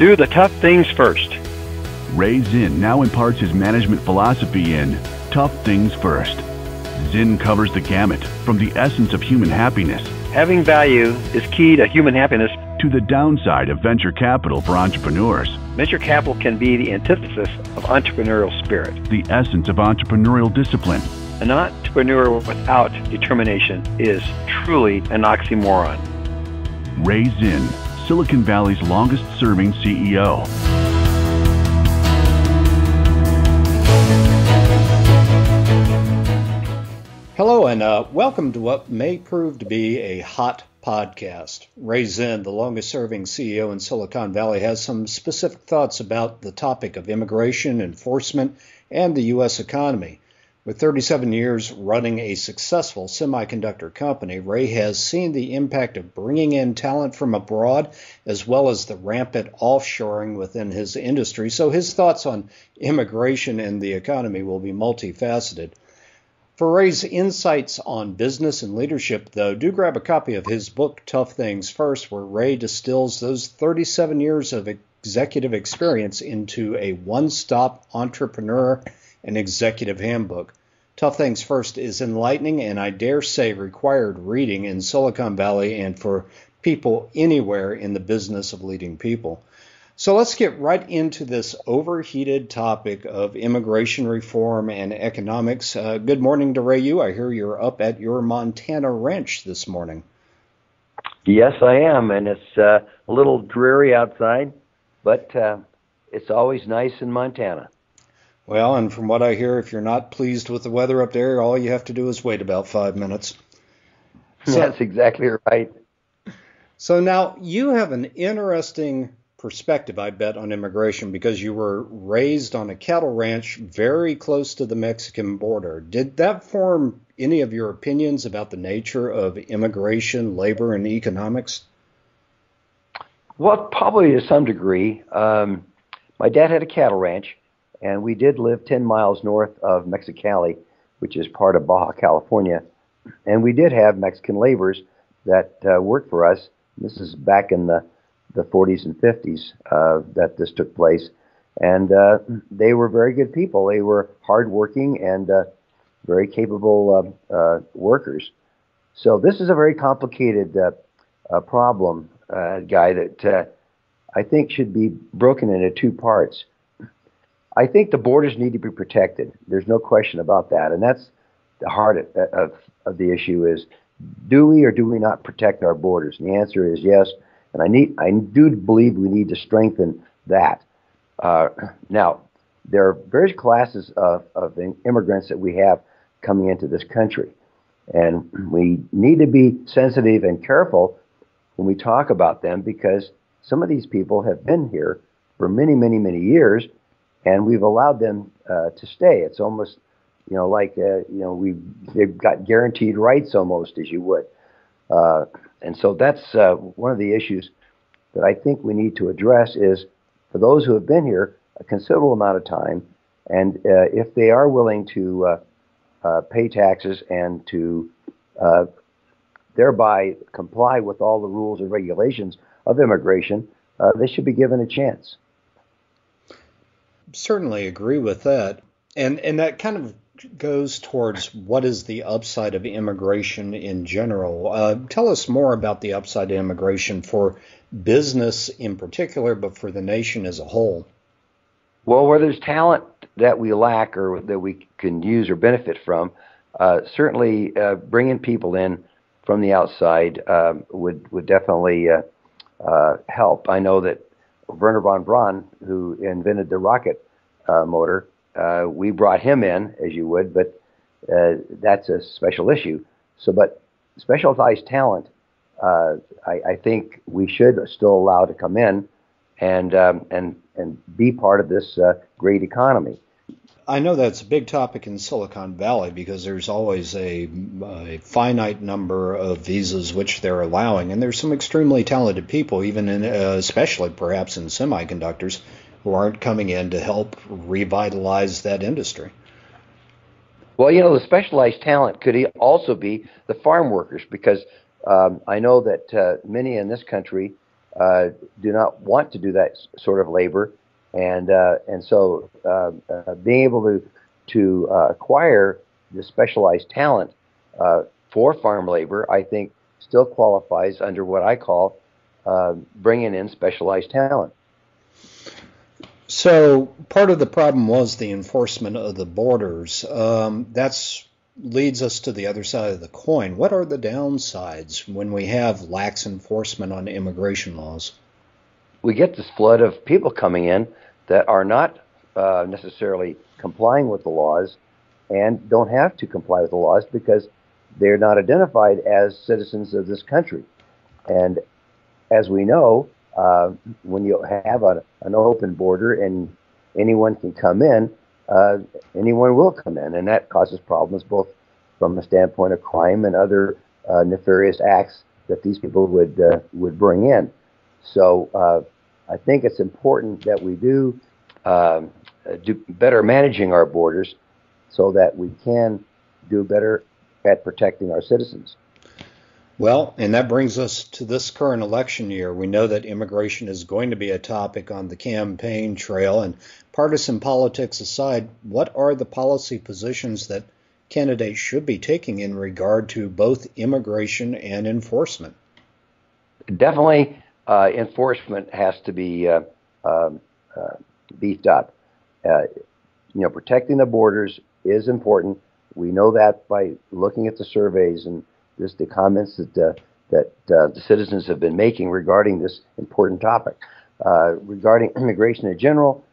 Do the tough things first. Ray Zinn now imparts his management philosophy in Tough Things First. Zinn covers the gamut from the essence of human happiness Having value is key to human happiness. to the downside of venture capital for entrepreneurs, Venture capital can be the antithesis of entrepreneurial spirit. the essence of entrepreneurial discipline, An entrepreneur without determination is truly an oxymoron. Ray Zinn, Silicon Valley's longest-serving CEO. Hello, and welcome to what may prove to be a hot podcast. Ray Zinn, the longest-serving CEO in Silicon Valley, has some specific thoughts about the topic of immigration, enforcement, and the U.S. economy. With 37 years running a successful semiconductor company, Ray has seen the impact of bringing in talent from abroad, as well as the rampant offshoring within his industry. So his thoughts on immigration and the economy will be multifaceted. For Ray's insights on business and leadership, though, do grab a copy of his book, Tough Things First, where Ray distills those 37 years of executive experience into a one-stop entrepreneur and executive handbook. Tough Things First is enlightening and, I dare say, required reading in Silicon Valley and for people anywhere in the business of leading people. So let's get right into this overheated topic of immigration reform and economics. Good morning to Ray. I hear you're up at your Montana ranch this morning. Yes, I am, and it's a little dreary outside, but it's always nice in Montana. Well, and from what I hear, if you're not pleased with the weather up there, all you have to do is wait about 5 minutes. That's exactly right. So now you have an interesting perspective, I bet, on immigration because you were raised on a cattle ranch very close to the Mexican border. Did that form any of your opinions about the nature of immigration, labor, and economics? Well, probably to some degree. My dad had a cattle ranch, and we did live 10 miles north of Mexicali, which is part of Baja California. And we did have Mexican laborers that worked for us. This is back in the 40s and 50s that this took place. And they were very good people. They were hardworking and very capable workers. So this is a very complicated problem, Guy, that I think should be broken into two parts. I think the borders need to be protected. There's no question about that. And that's the heart of the issue is, do we or do we not protect our borders? And the answer is yes. And I do believe we need to strengthen that. Now, there are various classes of immigrants that we have coming into this country. And we need to be sensitive and careful when we talk about them because some of these people have been here for many, many, many years, and we've allowed them to stay. It's almost, like, they've got guaranteed rights almost, as you would. And so that's one of the issues that I think we need to address is for those who have been here a considerable amount of time, and if they are willing to pay taxes and to thereby comply with all the rules and regulations of immigration, they should be given a chance. Certainly agree with that. And that kind of goes towards what is the upside of immigration in general. Tell us more about the upside of immigration for business in particular, but for the nation as a whole. Well, where there's talent that we lack or that we can use or benefit from, certainly bringing people in from the outside would definitely help. I know that Wernher von Braun, who invented the rocket motor, we brought him in, as you would, but that's a special issue. So, but specialized talent, I think we should still allow to come in and be part of this great economy. I know that's a big topic in Silicon Valley because there's always a finite number of visas which they're allowing, and there's some extremely talented people, even in, especially perhaps in semiconductors, who aren't coming in to help revitalize that industry. Well, the specialized talent could also be the farm workers, because I know that many in this country do not want to do that sort of labor, and so being able to acquire the specialized talent for farm labor, I think, still qualifies under what I call bringing in specialized talent. So part of the problem was the enforcement of the borders. That leads us to the other side of the coin. What are the downsides when we have lax enforcement on immigration laws? We get this flood of people coming in that are not necessarily complying with the laws and don't have to comply with the laws because they're not identified as citizens of this country. And as we know, when you have an open border and anyone can come in, anyone will come in, and that causes problems both from the standpoint of crime and other nefarious acts that these people would bring in. So I think it's important that we do better managing our borders so that we can do better at protecting our citizens. Well, and that brings us to this current election year. We know that immigration is going to be a topic on the campaign trail. And partisan politics aside, what are the policy positions that candidates should be taking in regard to both immigration and enforcement? Definitely, enforcement has to be beefed up. Protecting the borders is important. We know that by looking at the surveys and just the comments that the citizens have been making regarding this important topic. Regarding immigration in general,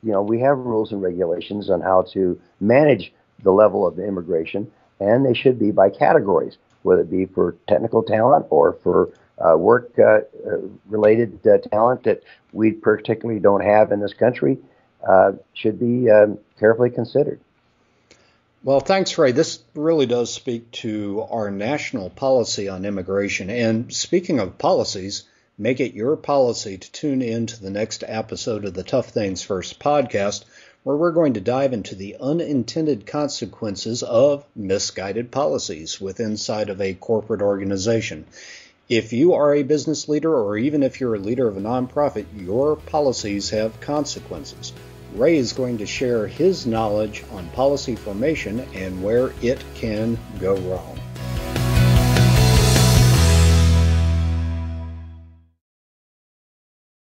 we have rules and regulations on how to manage the level of the immigration, and they should be by categories, whether it be for technical talent or for work-related talent that we particularly don't have in this country, should be carefully considered. Well, thanks, Ray. This really does speak to our national policy on immigration. And speaking of policies, make it your policy to tune in to the next episode of the Tough Things First podcast, where we're going to dive into the unintended consequences of misguided policies inside of a corporate organization. If you are a business leader, or even if you're a leader of a nonprofit, your policies have consequences. Ray is going to share his knowledge on policy formation and where it can go wrong.